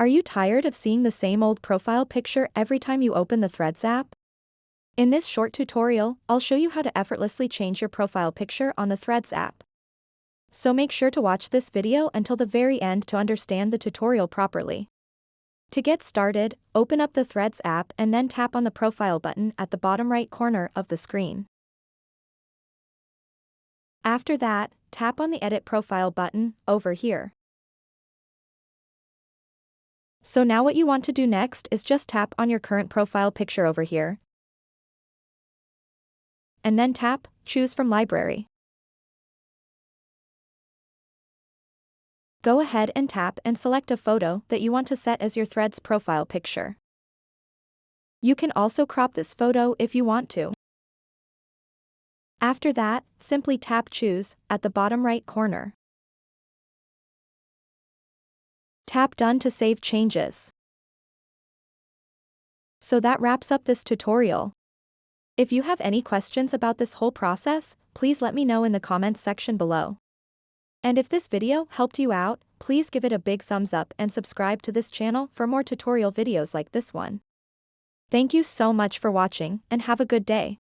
Are you tired of seeing the same old profile picture every time you open the Threads app? In this short tutorial, I'll show you how to effortlessly change your profile picture on the Threads app. So make sure to watch this video until the very end to understand the tutorial properly. To get started, open up the Threads app and then tap on the profile button at the bottom right corner of the screen. After that, tap on the Edit Profile button over here. So now what you want to do next is just tap on your current profile picture over here. And then tap Choose from Library. Go ahead and tap and select a photo that you want to set as your Threads profile picture. You can also crop this photo if you want to. After that, simply tap Choose at the bottom right corner. Tap Done to save changes. So that wraps up this tutorial. If you have any questions about this whole process, please let me know in the comments section below. And if this video helped you out, please give it a big thumbs up and subscribe to this channel for more tutorial videos like this one. Thank you so much for watching and have a good day.